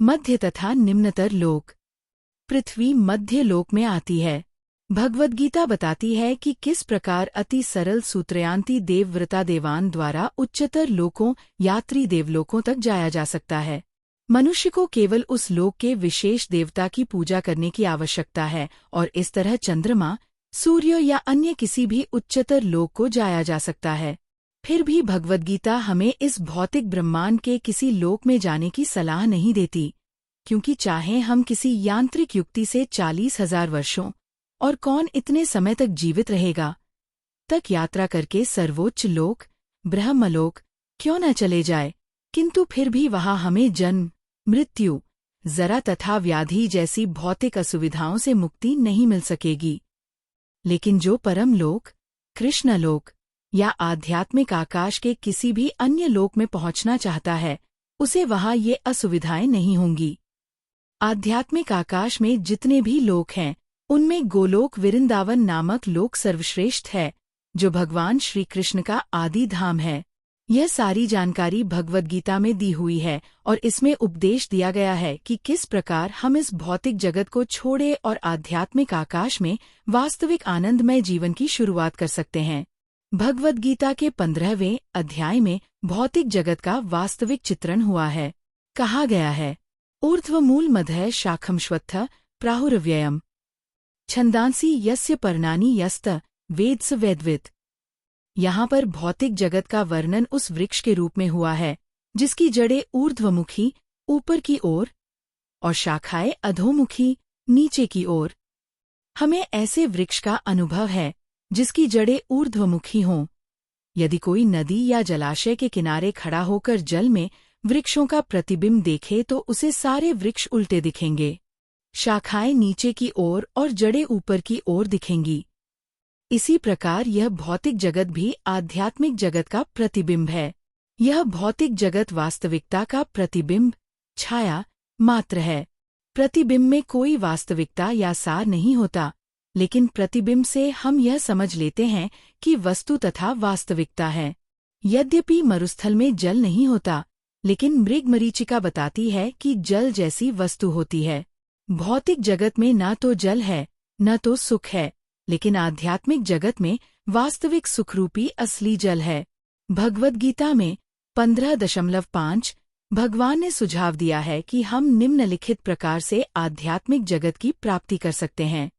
मध्य तथा निम्नतर लोक। पृथ्वी मध्य लोक में आती है। भगवद्गीता बताती है कि किस प्रकार अति सरल सूत्रयांती देवव्रता देवान द्वारा उच्चतर लोकों यात्री देवलोकों तक जाया जा सकता है। मनुष्य को केवल उस लोक के विशेष देवता की पूजा करने की आवश्यकता है और इस तरह चंद्रमा, सूर्य या अन्य किसी भी उच्चतर लोक को जाया जा सकता है। फिर भी भगवद्गीता हमें इस भौतिक ब्रह्मांड के किसी लोक में जाने की सलाह नहीं देती, क्योंकि चाहे हम किसी यांत्रिक युक्ति से 40,000 वर्षों और कौन इतने समय तक जीवित रहेगा तक यात्रा करके सर्वोच्च लोक ब्रह्मलोक क्यों न चले जाए, किंतु फिर भी वहां हमें जन्म, मृत्यु, जरा तथा व्याधि जैसी भौतिक असुविधाओं से मुक्ति नहीं मिल सकेगी। लेकिन जो परम लोक, कृष्णलोक या आध्यात्मिक आकाश के किसी भी अन्य लोक में पहुंचना चाहता है, उसे वहां ये असुविधाएं नहीं होंगी। आध्यात्मिक आकाश में जितने भी लोक हैं, उनमें गोलोक वृंदावन नामक लोक सर्वश्रेष्ठ है, जो भगवान श्री कृष्ण का आदि धाम है। यह सारी जानकारी भगवद्गीता में दी हुई है और इसमें उपदेश दिया गया है कि किस प्रकार हम इस भौतिक जगत को छोड़े और आध्यात्मिक आकाश में वास्तविक आनंदमय जीवन की शुरुआत कर सकते हैं। भगवद्गीता के 15वें अध्याय में भौतिक जगत का वास्तविक चित्रण हुआ है। कहा गया है, ऊर्ध्वमूल मधय शाखम श्वत्थ प्राहुरव्ययम् छंदांसी यस्य पर्णानि यस्त वेद्स वेद्वित्। यहाँ पर भौतिक जगत का वर्णन उस वृक्ष के रूप में हुआ है जिसकी जड़ें ऊर्ध्वमुखी ऊपर की ओर और शाखाएं अधोमुखी नीचे की ओर। हमें ऐसे वृक्ष का अनुभव है जिसकी जड़ें ऊर्ध्वमुखी हों। यदि कोई नदी या जलाशय के किनारे खड़ा होकर जल में वृक्षों का प्रतिबिंब देखे तो उसे सारे वृक्ष उल्टे दिखेंगे। शाखाएं नीचे की ओर और जड़ें ऊपर की ओर दिखेंगी। इसी प्रकार यह भौतिक जगत भी आध्यात्मिक जगत का प्रतिबिंब है। यह भौतिक जगत वास्तविकता का प्रतिबिंब, छाया मात्र है। प्रतिबिंब में कोई वास्तविकता या सार नहीं होता, लेकिन प्रतिबिंब से हम यह समझ लेते हैं कि वस्तु तथा वास्तविकता है। यद्यपि मरुस्थल में जल नहीं होता, लेकिन मृगमरीचिका बताती है कि जल जैसी वस्तु होती है। भौतिक जगत में न तो जल है न तो सुख है, लेकिन आध्यात्मिक जगत में वास्तविक सुखरूपी असली जल है। भगवद्गीता में 15.5 भगवान ने सुझाव दिया है कि हम निम्नलिखित प्रकार से आध्यात्मिक जगत की प्राप्ति कर सकते हैं।